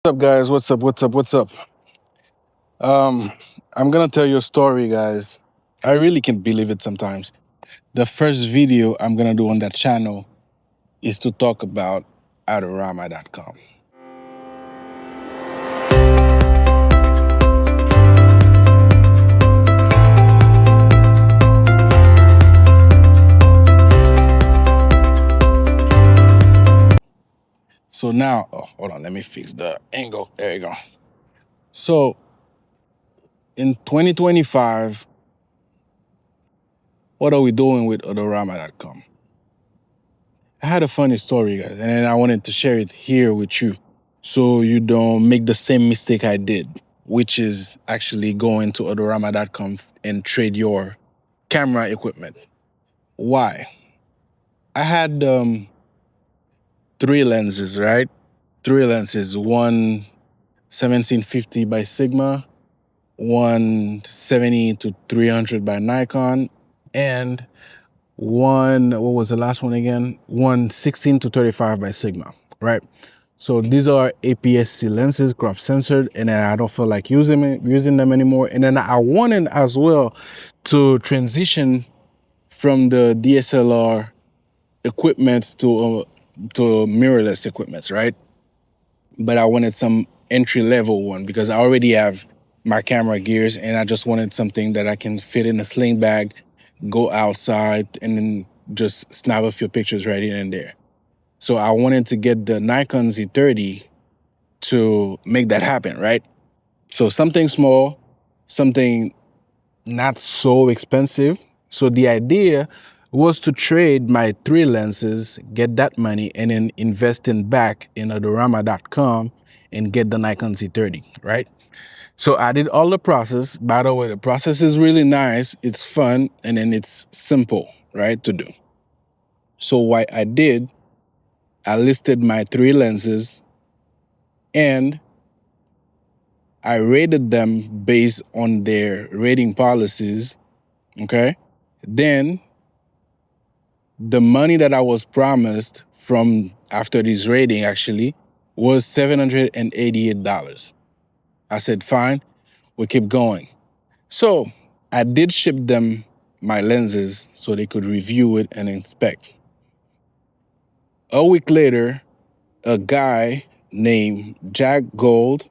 What's up, guys? What's up? Um, I'm gonna tell you a story, guys. I really can't believe it sometimes. The first video I'm gonna do on that channel is to talk about Adorama.com. So now, oh, hold on, let me fix the angle. There you go. So in 2025, what are we doing with Adorama.com? I had a funny story, guys, and then I wanted to share it here with you so you don't make the same mistake I did, which is actually going to Adorama.com and trade your camera equipment. Why? I had three lenses, right? Three lenses, one 1750 by Sigma, one 70 to 300 by Nikon, and one, what was the last one again? One 16 to 35 by Sigma, right? So these are APS-C lenses, crop censored, and then I don't feel like using them anymore. And then I wanted as well to transition from the DSLR equipment to mirrorless equipment, right? But I wanted some entry level one because I already have my camera gears, and I just wanted something that I can fit in a sling bag, go outside, and then just snap a few pictures right in and there. So I wanted to get the Nikon Z30 to make that happen, right? So something small, something not so expensive. So the idea was to trade my three lenses, get that money, and then invest in back in Adorama.com and get the Nikon Z30, right? So I did all the process. By the way, the process is really nice. It's fun, and then it's simple, right, to do. So what I did, I listed my three lenses and I rated them based on their rating policies, okay? Then the money that I was promised from after this rating actually was $788. I said, fine, we keep going. So I did ship them my lenses so they could review it and inspect. A week later, a guy named Jack Gold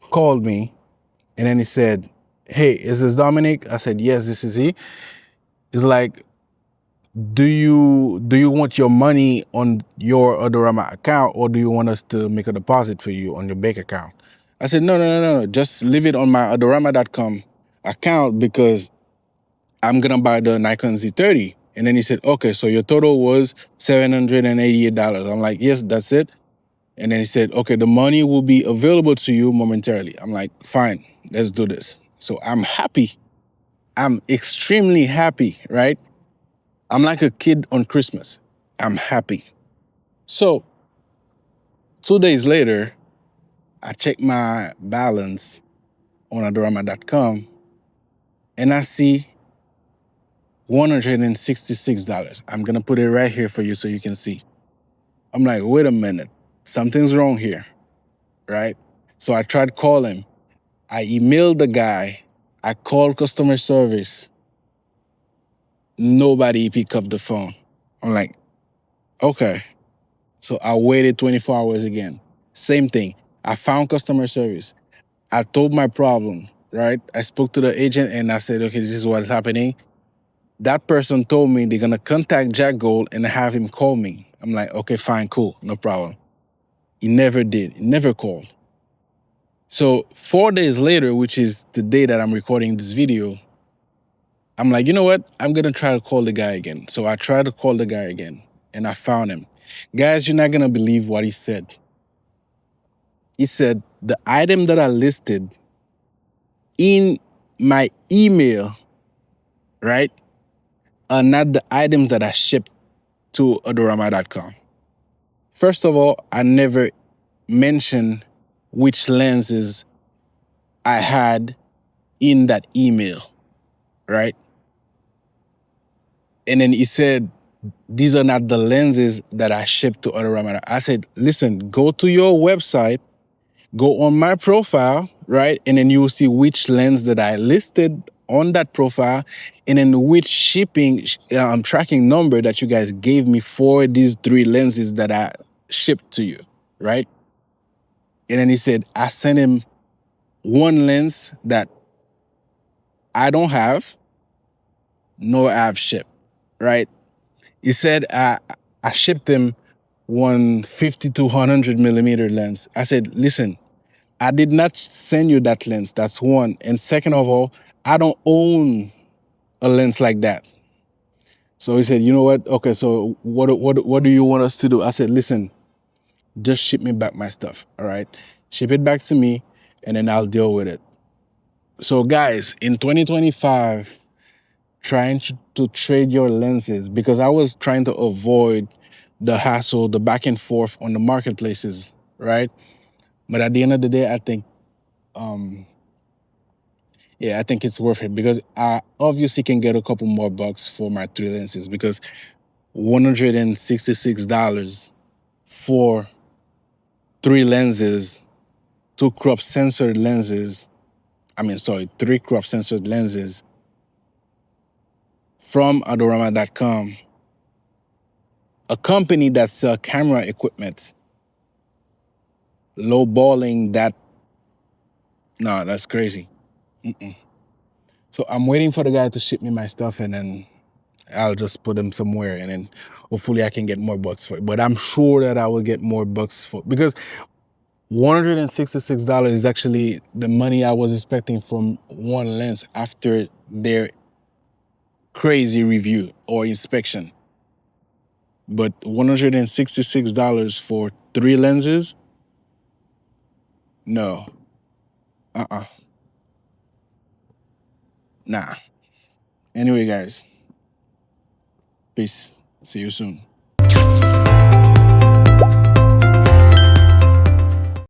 called me and then he said, hey, is this Dominic? I said, yes, this is he. He's like, do you want your money on your Adorama account, or do you want us to make a deposit for you on your bank account? I said, no. Just leave it on my Adorama.com account because I'm gonna buy the Nikon Z30. And then he said, okay, so your total was $788. I'm like, yes, that's it. And then he said, okay, the money will be available to you momentarily. I'm like, fine, let's do this. So I'm happy. I'm extremely happy, right? I'm like a kid on Christmas. I'm happy. So 2 days later, I check my balance on Adorama.com and I see $166. I'm gonna put it right here for you so you can see. I'm like, wait a minute, something's wrong here, right? So I tried calling. I emailed the guy. I called customer service. Nobody picked up the phone. I'm like, okay. So I waited 24 hours again. Same thing. I found customer service. I told my problem, right? I spoke to the agent and I said, okay, this is what's happening. That person told me they're gonna contact Jack Gold and have him call me. I'm like, okay, fine, cool, no problem. He never did. He never called. So 4 days later, which is the day that I'm recording this video, I'm like, you know what? I'm gonna try to call the guy again. So I tried to call the guy again and I found him. Guys, you're not gonna believe what he said. He said, the item that I listed in my email, right, are not the items that I shipped to Adorama.com. First of all, I never mentioned which lenses I had in that email, right? And then he said, these are not the lenses that I shipped to Adorama. I said, listen, go to your website, go on my profile, right? And then you will see which lens that I listed on that profile, and then which shipping tracking number that you guys gave me for these three lenses that I shipped to you, right? And then he said, I sent him one lens that I don't have, nor I've shipped, right? He said, I shipped him one 50 to 100 millimeter lens. I said, listen, I did not send you that lens. That's one. And second of all, I don't own a lens like that. So he said, you know what? Okay, so what do you want us to do? I said, listen, just ship me back my stuff. All right. Ship it back to me and then I'll deal with it. So guys, in 2025, trying to trade your lenses, because I was trying to avoid the hassle, the back and forth on the marketplaces, right? But at the end of the day, I think um yeah, I think it's worth it because I obviously can get a couple more bucks for my three lenses because $166 for three lenses, two crop sensor lenses. I mean, sorry, three crop censored lenses from Adorama.com, a company that sells camera equipment, lowballing that. No, that's crazy. Mm-mm. So I'm waiting for the guy to ship me my stuff and then I'll just put them somewhere and then hopefully I can get more bucks for it. But I'm sure that I will get more bucks for because $166 is actually the money I was expecting from one lens after their crazy review or inspection. But $166 for three lenses? No. Uh-uh. Nah. Anyway, guys, peace. See you soon.